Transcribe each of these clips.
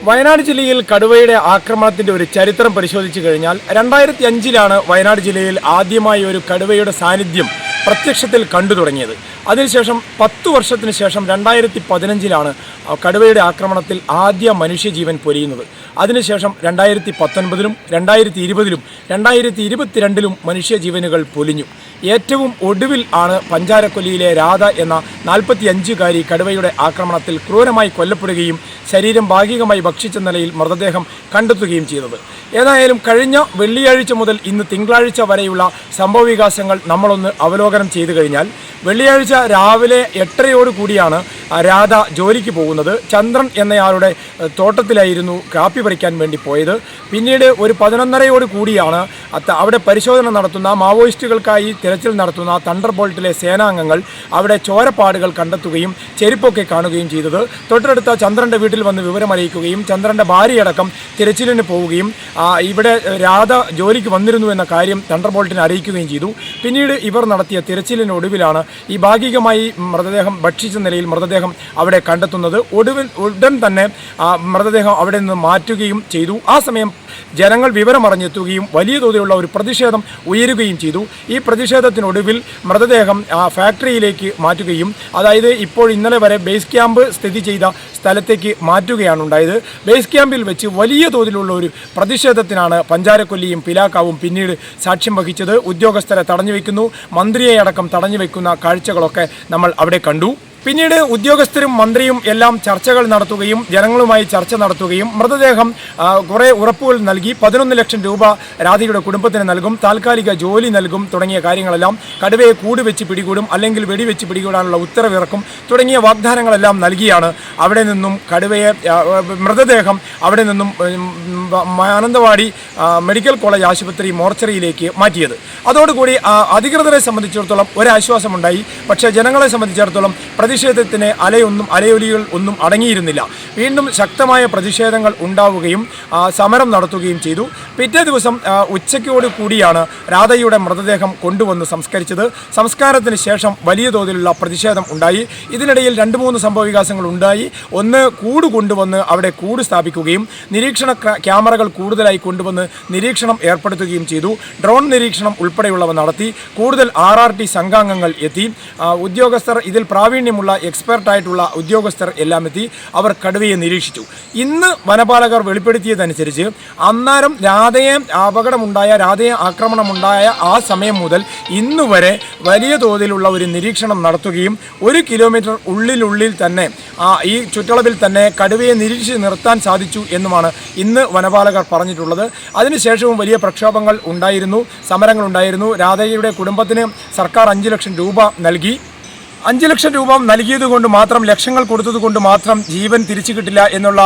വയനാട് ജില്ലയിൽ കടുവയുടെ ആക്രമണത്തിന്റെ ഒരു ചരിത്രം പരിശോധിച്ചു കഴിഞ്ഞാൽ 2005 വയനാട് ജില്ലയിൽ ആദ്യമായി ഒരു കടുവയുടെ സാന്നിധ്യം പ്രത്യക്ഷത്തിൽ കണ്ടു തുടങ്ങിയത്. അതിനുശേഷം 10 വർഷത്തിന് ശേഷം 2015 കടുവയുടെ ആക്രമണത്തിൽ ആദ്യ മനുഷ്യജീവൻ പൊലിയുന്നത്. അതിനുശേഷം 2019 2020 2022 മനുഷ്യജീവനുകൾ പൊലിഞ്ഞു. ഏറ്റവും ഒടുവിൽ പഞ്ചാരക്കൊല്ലിയിലെ രാധ എന്ന 45-കാരി കടുവയുടെ ആക്രമണത്തിൽ ക്രൂരമായി കൊല്ലപ്പെടുകയും ശരീരം ഭാഗികമായി ഭക്ഷിച്ച നിലയിൽ മൃതദേഹം കണ്ടെത്തുകയും ചെയ്തത്. ഏതായാലും കഴിഞ്ഞ വെള്ളിയാഴ്ച മുതൽ ഇന്ന് തിങ്കളാഴ്ച വരെയുള്ള സംഭവവികാസങ്ങൾ നമ്മളൊന്ന് അവലോകനം ചെയ്തു കഴിഞ്ഞാൽ, വെള്ളിയാഴ്ച രാവിലെ 8:30 രാധ ജോലിക്ക് പോകുന്നത്. ചന്ദ്രൻ എന്നയാളുടെ തോട്ടത്തിലായിരുന്നു കാപ്പി പറിക്കാൻ വേണ്ടി പോയത്. പിന്നീട് ഒരു 11:30 അവിടെ പരിശോധന നടത്തുന്ന മാവോയിസ്റ്റുകൾക്കായി തിരച്ചിൽ നടത്തുന്ന തണ്ടർ ബോൾട്ടിലെ സേനാംഗങ്ങൾ അവിടെ ചോരപ്പാടുകൾ കണ്ടെത്തുകയും ചെരുപ്പൊക്കെ കാണുകയും ചെയ്തത്. തൊട്ടടുത്ത ചന്ദ്രൻ്റെ വീട്ടിൽ വന്ന് വിവരമറിയിക്കുകയും ചന്ദ്രൻ്റെ ഭാര്യയടക്കം തിരച്ചിലിന് പോവുകയും ഇവിടെ രാധ ജോലിക്ക് വന്നിരുന്നു എന്ന കാര്യം തണ്ടർ ബോൾട്ടിനെ അറിയിക്കുകയും ചെയ്തു. പിന്നീട് ഇവർ നടത്തിയ തിരച്ചിലിനൊടുവിലാണ് ഈ ഭാഗികമായി മൃതദേഹം ഭക്ഷിച്ച നിലയിൽ മൃതദേഹം അവിടെ കണ്ടെത്തുന്നത്. ഉടൻ തന്നെ മൃതദേഹം അവിടെ നിന്ന് മാറ്റുകയും ചെയ്തു. ആ സമയം ജനങ്ങൾ വിവരമറിഞ്ഞെത്തുകയും വലിയ തോതിലുള്ള ഒരു പ്രതിഷേധം ഉയരുകയും ചെയ്തു. ഈ പ്രതിഷേധത്തിനൊടുവിൽ മൃതദേഹം ഫാക്ടറിയിലേക്ക് മാറ്റുകയും, അതായത് ഇപ്പോൾ ഇന്നലെ വരെ ബേസ് ക്യാമ്പ് സ്ഥിതി ചെയ്ത സ്ഥലത്തേക്ക് മാറ്റുകയാണ് ഉണ്ടായത്. ബേസ് ക്യാമ്പിൽ വെച്ച് വലിയ തോതിലുള്ള ഒരു പ്രതിഷേധത്തിനാണ് പഞ്ചാരക്കൊല്ലിയും പിലാക്കാവും പിന്നീട് സാക്ഷ്യം വഹിച്ചത്. ഉദ്യോഗസ്ഥരെ തടഞ്ഞു വയ്ക്കുന്നു, മന്ത്രിയെ അടക്കം തടഞ്ഞു വയ്ക്കുന്ന കാഴ്ചകളൊക്കെ നമ്മൾ അവിടെ കണ്ടു. പിന്നീട് ഉദ്യോഗസ്ഥരും മന്ത്രിയും എല്ലാം ചർച്ചകൾ നടത്തുകയും ജനങ്ങളുമായി ചർച്ച നടത്തുകയും മൃതദേഹം കുറേ ഉറപ്പുകൾ നൽകി 11 ലക്ഷം രൂപ രാധയുടെ കുടുംബത്തിന് നൽകും, താൽക്കാലിക ജോലി നൽകും തുടങ്ങിയ കാര്യങ്ങളെല്ലാം, കടുവയെ കൂടുവെച്ച് പിടികൂടും അല്ലെങ്കിൽ വെടിവെച്ച് പിടികൂടാനുള്ള ഉത്തരവിറക്കും തുടങ്ങിയ വാഗ്ദാനങ്ങളെല്ലാം നൽകിയാണ് അവിടെ നിന്നും മൃതദേഹം അവിടെ നിന്നും മാനന്തവാടി മെഡിക്കൽ കോളേജ് ആശുപത്രി മോർച്ചറിയിലേക്ക് മാറ്റിയത്. അതോടുകൂടി അധികൃതരെ സംബന്ധിച്ചിടത്തോളം ഒരാശ്വാസമുണ്ടായി. പക്ഷേ ജനങ്ങളെ സംബന്ധിച്ചിടത്തോളം പ്രതിഷേധത്തിന് അലയൊലികൾ ഒന്നും അടങ്ങിയിരുന്നില്ല. വീണ്ടും ശക്തമായ പ്രതിഷേധങ്ങൾ ഉണ്ടാവുകയും സമരം നടത്തുകയും ചെയ്തു. പിറ്റേ ദിവസം ഉച്ചയ്ക്കോട് കൂടിയാണ് രാധയുടെ മൃതദേഹം കൊണ്ടുവന്ന് സംസ്കരിച്ചത്. സംസ്കാരത്തിന് ശേഷം വലിയ തോതിലുള്ള പ്രതിഷേധം ഉണ്ടായി. ഇതിനിടയിൽ 2-3 സംഭവവികാസങ്ങൾ ഉണ്ടായി. ഒന്ന്, കൂട് കൊണ്ടുവന്ന് അവിടെ കൂട് സ്ഥാപിക്കുകയും നിരീക്ഷണ ക്യാമറകൾ കൂടുതലായി കൊണ്ടുവന്ന് നിരീക്ഷണം ഏർപ്പെടുത്തുകയും ചെയ്തു. ഡ്രോൺ നിരീക്ഷണം ഉൾപ്പെടെയുള്ളവ നടത്തി. കൂടുതൽ RRT സംഘാംഗങ്ങൾ എത്തി. ഉദ്യോഗസ്ഥർ, ഇതിൽ പ്രാവീണ്യമുള്ള എക്സ്പെർട്ടായിട്ടുള്ള ഉദ്യോഗസ്ഥർ എല്ലാം എത്തി. അവർ കടുവയെ നിരീക്ഷിച്ചു. ഇന്ന് വനപാലകർ വെളിപ്പെടുത്തിയതനുസരിച്ച് അന്നേരം രാധയെ ആക്രമണമുണ്ടായ ആ സമയം മുതൽ ഇന്ന് വരെ വലിയ തോതിലുള്ള ഒരു നിരീക്ഷണം നടത്തുകയും 1 കിലോമീറ്റർ ഉള്ളിൽ തന്നെ ഈ ചുറ്റളവിൽ തന്നെ കടുവയെ നിരീക്ഷിച്ച് നിർത്താൻ സാധിച്ചു എന്നുമാണ് ഇന്ന് വനപാലകർ പറഞ്ഞിട്ടുള്ളത്. അതിനുശേഷവും വലിയ പ്രക്ഷോഭങ്ങൾ ഉണ്ടായിരുന്നു, സമരങ്ങൾ ഉണ്ടായിരുന്നു. രാധയുടെ കുടുംബത്തിന് സർക്കാർ 5 ലക്ഷം രൂപ നൽകി. 5 ലക്ഷം രൂപ നൽകിയത് കൊണ്ട് മാത്രം, ലക്ഷങ്ങൾ കൊടുത്തത് കൊണ്ട് മാത്രം ജീവൻ തിരിച്ചു കിട്ടില്ല എന്നുള്ള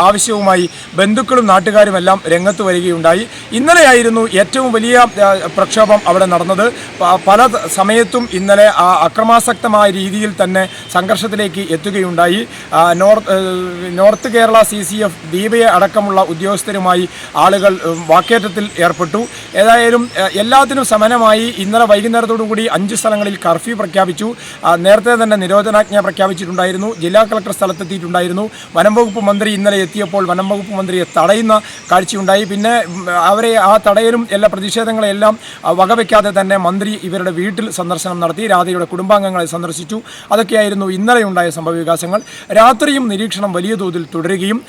ആവശ്യവുമായി ബന്ധുക്കളും നാട്ടുകാരുമെല്ലാം രംഗത്ത് വരികയുണ്ടായി. ഇന്നലെയായിരുന്നു ഏറ്റവും വലിയ പ്രക്ഷോഭം അവിടെ നടന്നത്. പല സമയത്തും ഇന്നലെ അക്രമാസക്തമായ രീതിയിൽ തന്നെ സംഘർഷത്തിലേക്ക് എത്തുകയുണ്ടായി. നോർത്ത് കേരള CCF ദീപയെ അടക്കമുള്ള ഉദ്യോഗസ്ഥരുമായി ആളുകൾ വാക്കേറ്റത്തിൽ ഏർപ്പെട്ടു. ഏതായാലും എല്ലാത്തിനും സമാനമായി ഇന്നലെ വൈകുന്നേരത്തോടുകൂടി 5 സ്ഥലങ്ങളിൽ കർഫ്യൂ പ്രഖ്യാപിച്ചു. നേരത്തെ തന്നെ നിരോധനാജ്ഞ പ്രഖ്യാപിച്ചിട്ടുണ്ടായിരുന്നു. ജില്ലാ കളക്ടർ സ്ഥലത്തെത്തിയിട്ടുണ്ടായിരുന്നു. വനം വകുപ്പ് മന്ത്രി ഇന്നലെ എത്തിയപ്പോൾ വനം വകുപ്പ് മന്ത്രിയെ തടയുന്ന കാഴ്ചയുണ്ടായി. പിന്നെ അവരെ ആ തടയലും എല്ലാ പ്രതിഷേധങ്ങളെല്ലാം വകവയ്ക്കാതെ തന്നെ മന്ത്രി ഇവരുടെ വീട്ടിൽ സന്ദർശനം നടത്തി. രാധയുടെ കുടുംബാംഗങ്ങളെ സന്ദർശിച്ചു. അതൊക്കെയായിരുന്നു ഇന്നലെയുണ്ടായ സംഭവവികാസങ്ങൾ. രാത്രിയും നിരീക്ഷണം വലിയ തോതിൽ തുടരുകയും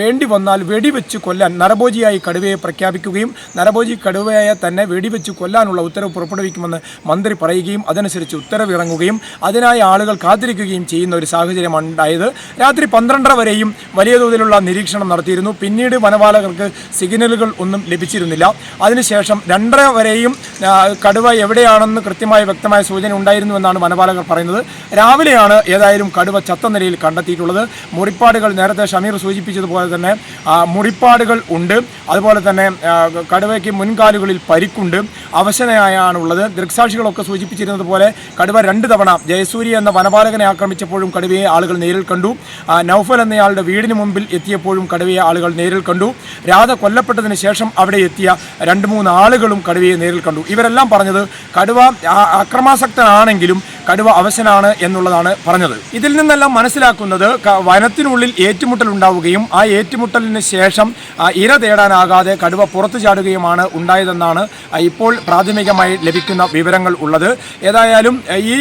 വേണ്ടി വന്നാൽ വെടിവെച്ച് കൊല്ലാൻ നരഭോജിയായി കടുവയെ പ്രഖ്യാപിക്കുകയും നരഭോജി കടുവയെ തന്നെ വെടിവെച്ച് കൊല്ലാനുള്ള ഉത്തരവ് പുറപ്പെടുവിക്കുമെന്ന് മന്ത്രി പറയുകയും അതനുസരിച്ച് ഉത്തരവിറങ്ങുകയും അതിനായി ആളുകൾ കാത്തിരിക്കുകയും ചെയ്യുന്ന ഒരു സാഹചര്യമാണ് ഉണ്ടായത്. രാത്രി 12:30 വരെയും വലിയ തോതിലുള്ള നിരീക്ഷണം നടത്തിയിരുന്നു. പിന്നീട് വനപാലകർക്ക് സിഗ്നലുകൾ ഒന്നും ലഭിച്ചിരുന്നില്ല. അതിനുശേഷം 2:30 വരെയും കടുവ എവിടെയാണെന്ന് വ്യക്തമായ സൂചന ഉണ്ടായിരുന്നു എന്നാണ് വനപാലകർ പറയുന്നത്. രാവിലെയാണ് ഏതായാലും കടുവ ചത്ത നിലയിൽ കണ്ടെത്തിയിട്ടുള്ളത്. മുറിപ്പാടുകൾ, നേരത്തെ ഷമീർ സൂചിപ്പിച്ചതുപോലെ തന്നെ മുറിപ്പാടുകൾ ഉണ്ട്. അതുപോലെ തന്നെ കടുവയ്ക്ക് മുൻകാലുകളിൽ പരിക്കുണ്ട്, അവശനായാണുള്ളത്. ദൃക്സാക്ഷികളൊക്കെ സൂചിപ്പിച്ചിരുന്നത് പോലെ കടുവ 2 തവണ ജയസൂരി എന്ന വനപാലകനെ ആക്രമിച്ചപ്പോഴും കടുവയെ ആളുകൾ നേരിൽ കണ്ടു. നൗഫൽ എന്നയാളുടെ വീടിന് മുമ്പിൽ എത്തിയപ്പോഴും കടുവയെ ആളുകൾ നേരിൽ കണ്ടു. രാധ കൊല്ലപ്പെട്ടതിന് ശേഷം അവിടെ എത്തിയ 2-3 ആളുകളും കടുവയെ നേരിൽ കണ്ടു. ഇവരെല്ലാം പറഞ്ഞത് കടുവ അക്രമാസക്തനാണെങ്കിലും കടുവ അവശനാണ് എന്നുള്ളതാണ് പറഞ്ഞത്. ഇതിൽ നിന്നെല്ലാം മനസ്സിലാക്കുന്നത് വനത്തിനുള്ളിൽ ഏറ്റുമുട്ടൽ ഉണ്ടാവുകയും ആ ഏറ്റുമുട്ടലിന് ശേഷം ഇര തേടാനാകാതെ കടുവ പുറത്തു ചാടുകയുമാണ് ഉണ്ടായതെന്നാണ് ഇപ്പോൾ പ്രാഥമികമായി ലഭിക്കുന്ന വിവരങ്ങൾ ഉള്ളത്. ഏതായാലും ഈ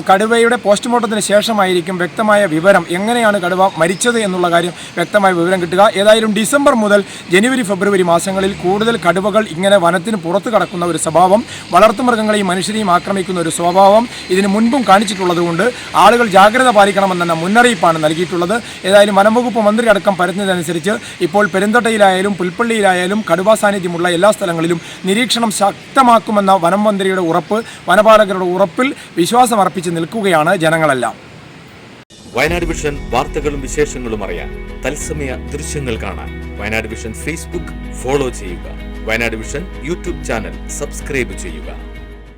കടുവയുടെ പോസ്റ്റ്മോർട്ടത്തിന് ശേഷമായിരിക്കും വ്യക്തമായ വിവരം, എങ്ങനെയാണ് കടുവ മരിച്ചത് എന്നുള്ള കാര്യം വ്യക്തമായ വിവരം കിട്ടുക. ഏതായാലും ഡിസംബർ മുതൽ ജനുവരി ഫെബ്രുവരി മാസങ്ങളിൽ കൂടുതൽ കടുവകൾ ഇങ്ങനെ വനത്തിന് പുറത്തു കടക്കുന്ന ഒരു സ്വഭാവം, വളർത്തുമൃഗങ്ങളെയും മനുഷ്യരെയും ആക്രമിക്കുന്ന ഒരു സ്വഭാവം ഇതിന് മുൻപും കാണിച്ചിട്ടുള്ളതുകൊണ്ട് ആളുകൾ ജാഗ്രത പാലിക്കണമെന്ന മുന്നറിയിപ്പാണ് നൽകിയിട്ടുള്ളത്. ഏതായാലും വനംവകുപ്പ് മന്ത്രി അടക്കം പറഞ്ഞതനുസരിച്ച് ഇപ്പോൾ പെരുന്തട്ടയിലായാലും പുൽപ്പള്ളിയിലായാലും കടുവാ സാന്നിധ്യമുള്ള എല്ലാ സ്ഥലങ്ങളിലും നിരീക്ഷണം ശക്തമാക്കുമെന്ന വനം മന്ത്രിയുടെ ഉറപ്പ്, വനപാലകരുടെ ഉറപ്പിൽ വിശ്വാസമർപ്പിച്ച് നിൽക്കുകയാണ് ജനങ്ങളെല്ലാം. വയനാട് വിഷൻ വാർത്തകളും വിശേഷങ്ങളും അറിയാൻ തത്സമയ ദൃശ്യങ്ങൾ കാണാൻ വയനാട് വിഷൻ ഫേസ്ബുക്ക് ഫോളോ ചെയ്യുക. Wayanad vision YouTube channel subscribe ചെയ്യുക.